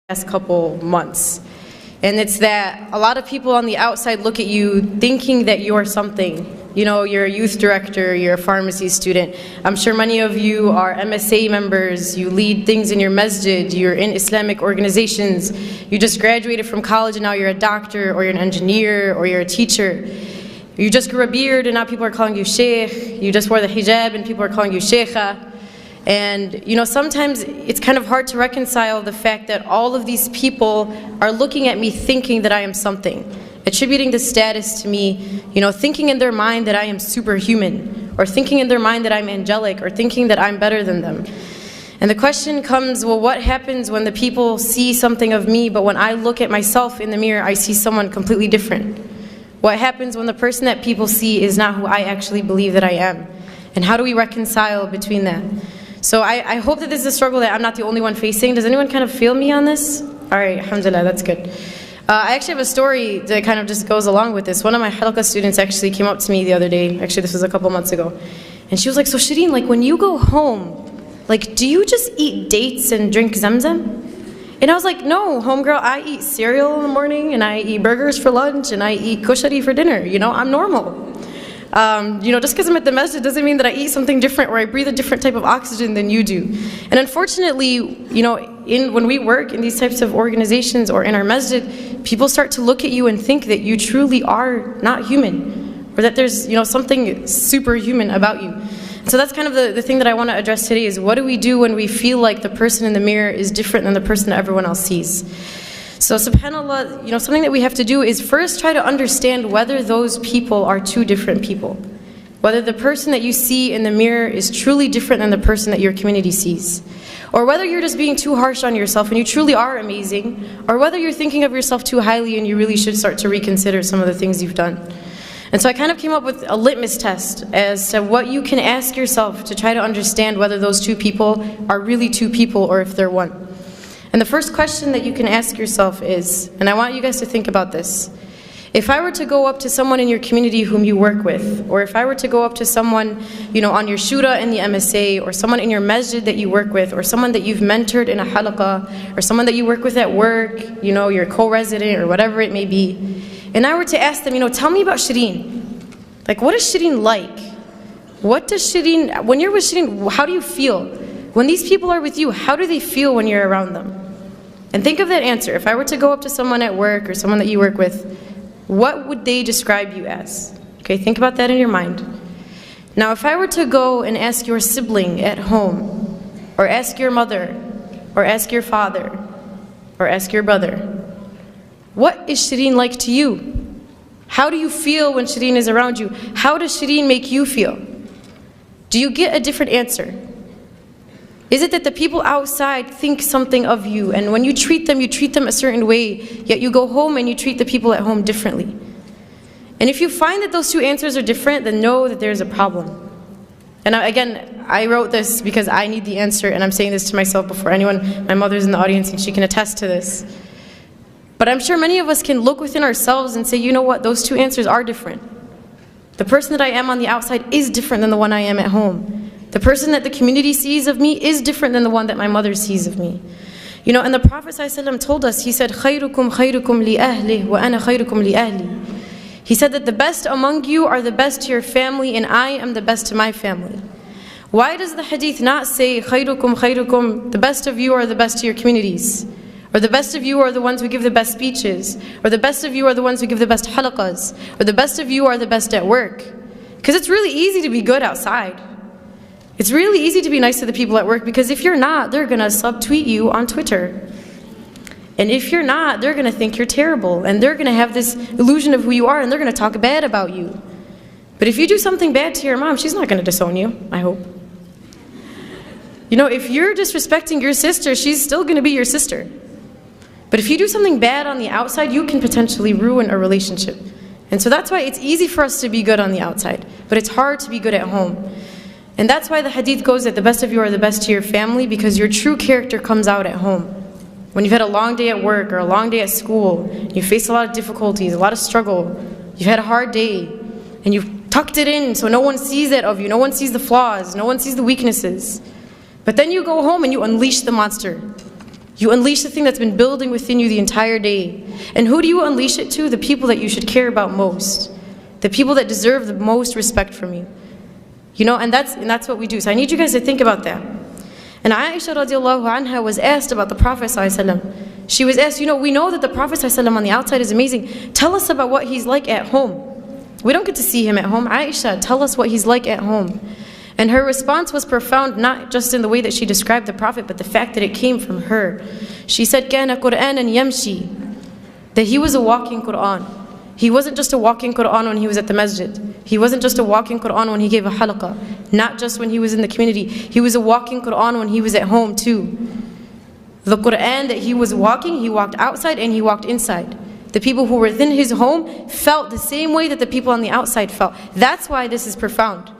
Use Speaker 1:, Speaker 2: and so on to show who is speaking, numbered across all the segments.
Speaker 1: last couple months. And it's that a lot of people on the outside look at you thinking that you're something. You know, you're a youth director, you're a pharmacy student. I'm sure many of you are MSA members, you lead things in your masjid, you're in Islamic organizations, you just graduated from college and now you're a doctor, or you're an engineer, or you're a teacher. You just grew a beard and now people are calling you sheikh. You just wore the hijab and people are calling you sheikha. And you know, sometimes it's kind of hard to reconcile the fact that all of these people are looking at me thinking that I am something, attributing the status to me, you know, thinking in their mind that I am superhuman, or thinking in their mind that I'm angelic, or thinking that I'm better than them. And the question comes, well, what happens when the people see something of me, but when I look at myself in the mirror, I see someone completely different? What happens when the person that people see is not who I actually believe that I am? And how do we reconcile between that? So I hope that this is a struggle that I'm not the only one facing. Does anyone kind of feel me on this? All right, alhamdulillah, that's good. I actually have a story that kind of just goes along with this. One of my halqa students actually came up to me the other day. Actually, this was a couple months ago. And she was like, so Shreen, like when you go home, like do you just eat dates and drink zamzam? And I was like, no, homegirl, I eat cereal in the morning, and I eat burgers for lunch, and I eat kushari for dinner. You know, I'm normal. You know, just because I'm at the masjid doesn't mean that I eat something different or I breathe a different type of oxygen than you do. And unfortunately, you know, when we work in these types of organizations or in our masjid, people start to look at you and think that you truly are not human, or that there's, you know, something superhuman about you. So that's kind of the thing that I want to address today, is what do we do when we feel like the person in the mirror is different than the person that everyone else sees? So subhanAllah, you know, something that we have to do is first try to understand whether those people are two different people. Whether the person that you see in the mirror is truly different than the person that your community sees. Or whether you're just being too harsh on yourself and you truly are amazing. Or whether you're thinking of yourself too highly and you really should start to reconsider some of the things you've done. And so I kind of came up with a litmus test as to what you can ask yourself to try to understand whether those two people are really two people or if they're one. And the first question that you can ask yourself is, and I want you guys to think about this, if I were to go up to someone in your community whom you work with, or if I were to go up to someone, you know, on your shura in the MSA, or someone in your masjid that you work with, or someone that you've mentored in a halaqah, or someone that you work with at work, you know, your co-resident, or whatever it may be, and I were to ask them, you know, tell me about Shreen. Like, what is Shreen like? What does Shreen, when you're with Shreen, how do you feel? When these people are with you, how do they feel when you're around them? And think of that answer. If I were to go up to someone at work or someone that you work with, what would they describe you as? Okay, think about that in your mind. Now, if I were to go and ask your sibling at home, or ask your mother, or ask your father, or ask your brother, what is Shreen like to you? How do you feel when Shreen is around you? How does Shreen make you feel? Do you get a different answer? Is it that the people outside think something of you, and when you treat them a certain way, yet you go home and you treat the people at home differently? And if you find that those two answers are different, then know that there's a problem. And again, I wrote this because I need the answer, and I'm saying this to myself before anyone. My mother's in the audience and she can attest to this. But I'm sure many of us can look within ourselves and say, you know what, those two answers are different. The person that I am on the outside is different than the one I am at home. The person that the community sees of me is different than the one that my mother sees of me. You know, and the Prophet ﷺ told us, he said, خَيْرُكُمْ خَيْرُكُمْ لِأَهْلِهِ وَأَنَا خَيْرُكُمْ لِأَهْلِي. He said that the best among you are the best to your family, and I am the best to my family. Why does the hadith not say, خَيْرُكُمْ خَيْرُكُمْ, the best of you are the best to your communities? Or the best of you are the ones who give the best speeches? Or the best of you are the ones who give the best halaqas? Or the best of you are the best at work? Because it's really easy to be good outside. It's really easy to be nice to the people at work, because if you're not, they're going to subtweet you on Twitter. And if you're not, they're going to think you're terrible, and they're going to have this illusion of who you are, and they're going to talk bad about you. But if you do something bad to your mom, she's not going to disown you, I hope. You know, if you're disrespecting your sister, she's still going to be your sister. But if you do something bad on the outside, you can potentially ruin a relationship. And so that's why it's easy for us to be good on the outside, but it's hard to be good at home. And that's why the hadith goes that the best of you are the best to your family, because your true character comes out at home. When you've had a long day at work or a long day at school, you face a lot of difficulties, a lot of struggle, you've had a hard day, and you've tucked it in so no one sees it of you, no one sees the flaws, no one sees the weaknesses. But then you go home and you unleash the monster. You unleash the thing that's been building within you the entire day. And who do you unleash it to? The people that you should care about most. The people that deserve the most respect from you. You know, and that's what we do. So I need you guys to think about that. And Aisha radiallahu anha was asked about the Prophet ﷺ. She was asked, you know, we know that the Prophet ﷺ on the outside is amazing. Tell us about what he's like at home. We don't get to see him at home. Aisha, tell us what he's like at home. And her response was profound, not just in the way that she described the Prophet, but the fact that it came from her. She said, كَانَ قُرْآنًا يَمْشِي, that he was a walking Qur'an. He wasn't just a walking Qur'an when he was at the masjid. He wasn't just a walking Qur'an when he gave a halaqah. Not just when he was in the community. He was a walking Qur'an when he was at home too. The Qur'an that he was walking, he walked outside and he walked inside. The people who were within his home felt the same way that the people on the outside felt. That's why this is profound.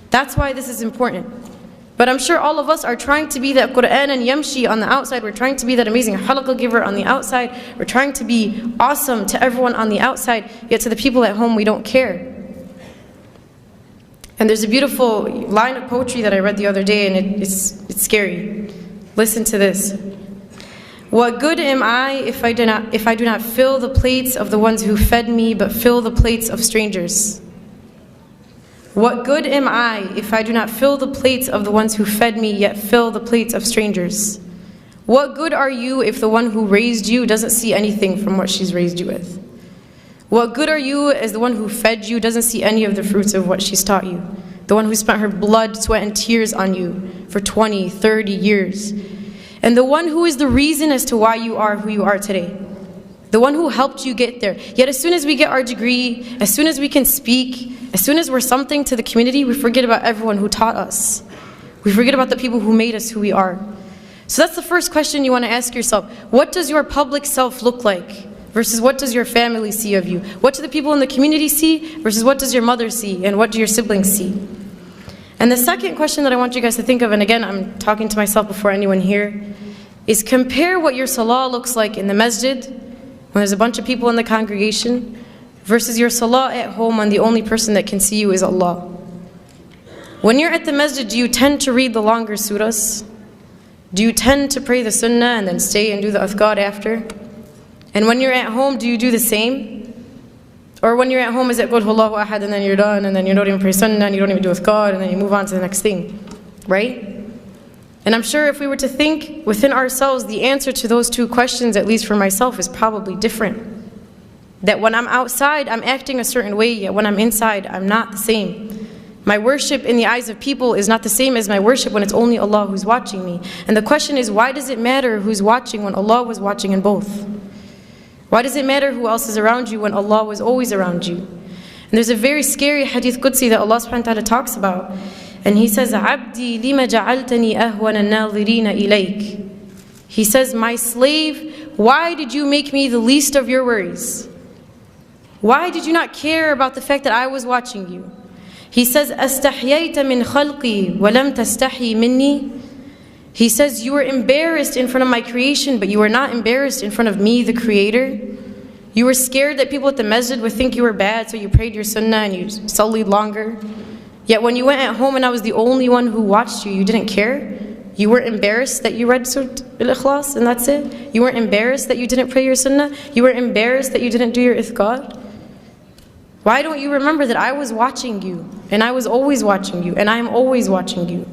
Speaker 1: That's why this is important. But I'm sure all of us are trying to be that Qur'an and Yamshi on the outside. We're trying to be that amazing halaqah giver on the outside. We're trying to be awesome to everyone on the outside, yet to the people at home we don't care. And there's a beautiful line of poetry that I read the other day, and it's scary. Listen to this. What good am I if I do not fill the plates of the ones who fed me, but fill the plates of strangers? What good am I if I do not fill the plates of the ones who fed me, yet fill the plates of strangers? What good are you if the one who raised you doesn't see anything from what she's raised you with? What good are you as the one who fed you doesn't see any of the fruits of what she's taught you? The one who spent her blood, sweat, and tears on you for 20, 30 years. And the one who is the reason as to why you are who you are today. The one who helped you get there. Yet as soon as we get our degree, as soon as we can speak, as soon as we're something to the community, we forget about everyone who taught us. We forget about the people who made us who we are. So that's the first question you want to ask yourself. What does your public self look like? Versus what does your family see of you? What do the people in the community see? Versus what does your mother see? And what do your siblings see? And the second question that I want you guys to think of, and again, I'm talking to myself before anyone here, is compare what your salah looks like in the masjid, when there's a bunch of people in the congregation, versus your salah at home when the only person that can see you is Allah. When you're at the masjid, do you tend to read the longer surahs? Do you tend to pray the sunnah and then stay and do the adhkar after? And when you're at home, do you do the same? Or when you're at home, is it Qul Huwallahu Ahad and then you're done, and then you don't even pray sunnah, and you don't even do adhkar, and then you move on to the next thing, right? And I'm sure if we were to think within ourselves, the answer to those two questions, at least for myself, is probably different. That when I'm outside, I'm acting a certain way, yet when I'm inside, I'm not the same. My worship in the eyes of people is not the same as my worship when it's only Allah who's watching me. And the question is, why does it matter who's watching when Allah was watching in both? Why does it matter who else is around you when Allah was always around you? And there's a very scary hadith Qudsi that Allah subhanahu wa ta'ala talks about. And He says, "Abdi lima ja'altani ahwana an-nadhirina ilayk." He says, my slave, why did you make me the least of your worries? Why did you not care about the fact that I was watching you? He says, "Astahyayta min khalqi wa lam tastahi minni." He says, you were embarrassed in front of my creation, but you were not embarrassed in front of me, the Creator. You were scared that people at the masjid would think you were bad, so you prayed your sunnah and you sullied longer. Yet when you went at home and I was the only one who watched you, you didn't care. You weren't embarrassed that you read Surah Al-Ikhlas and that's it. You weren't embarrassed that you didn't pray your sunnah. You were embarrassed that you didn't do your ithqad. Why don't you remember that I was watching you, and I was always watching you, and I am always watching you?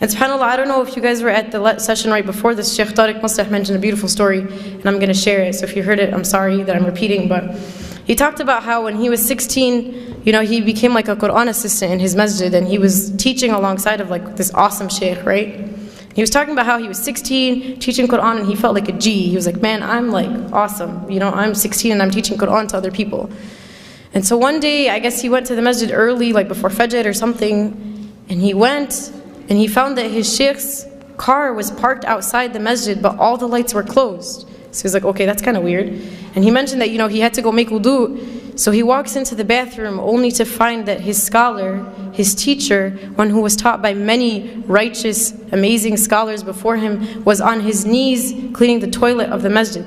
Speaker 1: And subhanAllah, I don't know if you guys were at the session right before this. Sheikh Tariq Muslih mentioned a beautiful story, and I'm going to share it. So if you heard it, I'm sorry that I'm repeating, but he talked about how when he was 16, you know, he became like a Quran assistant in his masjid, and he was teaching alongside of like this awesome sheikh, right? He was talking about how he was 16, teaching Quran, and he felt like a G. He was like, man, I'm like awesome. You know, I'm 16 and I'm teaching Quran to other people. And so one day, I guess he went to the masjid early, like before Fajr or something, and he went, and he found that his sheikh's car was parked outside the masjid, but all the lights were closed. So he's like, okay, that's kind of weird. And he mentioned that, you know, he had to go make wudu. So he walks into the bathroom only to find that his scholar, his teacher, one who was taught by many righteous, amazing scholars before him, was on his knees cleaning the toilet of the masjid.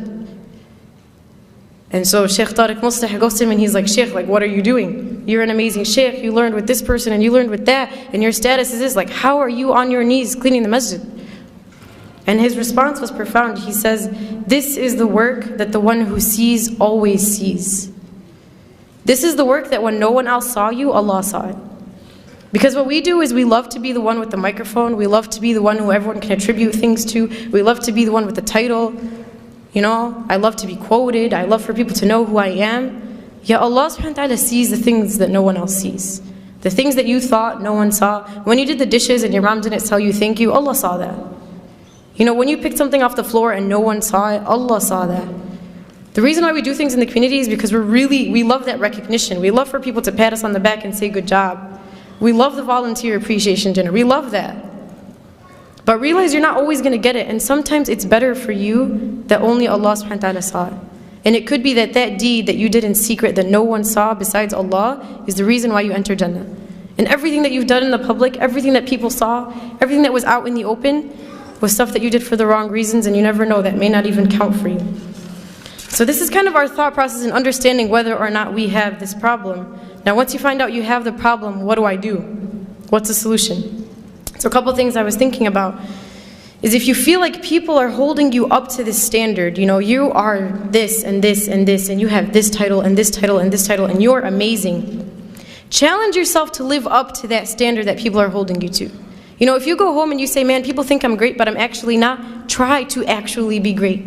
Speaker 1: And so Sheikh Tariq Muslih goes to him and he's like, Sheikh, like, what are you doing? You're an amazing sheikh, you learned with this person and you learned with that, and your status is this, like, how are you on your knees cleaning the masjid? And his response was profound. He says, this is the work that the one who sees always sees. This is the work that when no one else saw you, Allah saw it. Because what we do is we love to be the one with the microphone. We love to be the one who everyone can attribute things to. We love to be the one with the title. You know, I love to be quoted. I love for people to know who I am. Yet Allah subhanahu wa ta'ala sees the things that no one else sees. The things that you thought no one saw. When you did the dishes and your mom didn't tell you thank you, Allah saw that. You know, when you picked something off the floor and no one saw it, Allah saw that. The reason why we do things in the community is because we love that recognition. We love for people to pat us on the back and say good job. We love the volunteer appreciation dinner. We love that. But realize you're not always going to get it. And sometimes it's better for you that only Allah subhanahu wa ta'ala saw it. And it could be that that deed that you did in secret that no one saw besides Allah is the reason why you enter Jannah. And everything that you've done in the public, everything that people saw, everything that was out in the open, was stuff that you did for the wrong reasons, and you never know, that may not even count for you. So this is kind of our thought process in understanding whether or not we have this problem. Now once you find out you have the problem, what do I do? What's the solution? So a couple things I was thinking about is if you feel like people are holding you up to this standard, you know, you are this and this and this, and you have this title and this title and this title, and you're amazing. Challenge yourself to live up to that standard that people are holding you to. You know, if you go home and you say, man, people think I'm great, but I'm actually not, try to actually be great.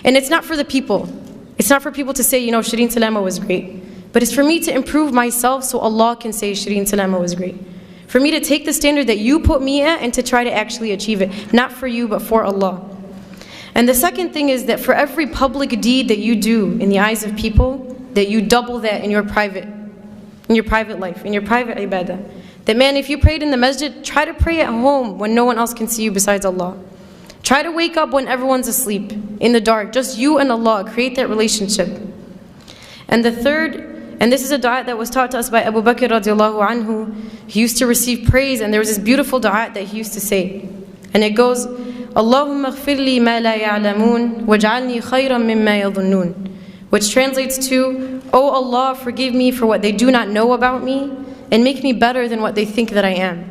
Speaker 1: And it's not for the people. It's not for people to say, you know, Shreen Salama was great. But it's for me to improve myself so Allah can say Shreen Salama was great. For me to take the standard that you put me at and to try to actually achieve it. Not for you, but for Allah. And the second thing is that for every public deed that you do in the eyes of people, that you double that in your private life, in your private ibadah. That man, if you prayed in the masjid, try to pray at home when no one else can see you besides Allah. Try to wake up when everyone's asleep, in the dark, just you and Allah. Create that relationship. And the third, and this is a dua that was taught to us by Abu Bakr radiallahu anhu. He used to receive praise, and there was this beautiful dua that he used to say. And it goes, Allahumma ighfir li ma la ya'lamoon, waj'alni khayran mimma yadhunnun. Which translates to, oh Allah, forgive me for what they do not know about me, and make me better than what they think that I am.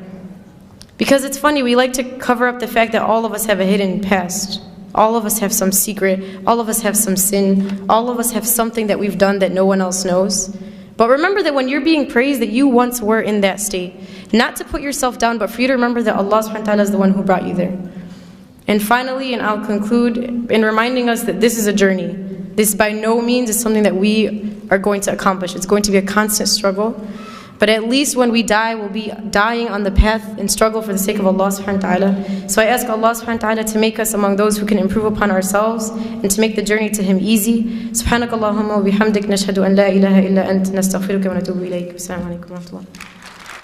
Speaker 1: Because it's funny, we like to cover up the fact that all of us have a hidden past. All of us have some secret, all of us have some sin, all of us have something that we've done that no one else knows. But remember that when you're being praised, that you once were in that state. Not to put yourself down, but for you to remember that Allah subhanahu wa ta'ala is the one who brought you there. And finally, and I'll conclude in reminding us that this is a journey. This by no means is something that we are going to accomplish. It's going to be a constant struggle. But at least when we die, we'll be dying on the path and struggle for the sake of Allah subhanahu wa ta'ala. So I ask Allah subhanahu wa ta'ala to make us among those who can improve upon ourselves and to make the journey to Him easy. Subhanakallahumma wa bihamdik nashhadu an la ilaha illa ant nastaghfiruka wa natubu ilayk. Assalamu alaikum wa rahmatullah.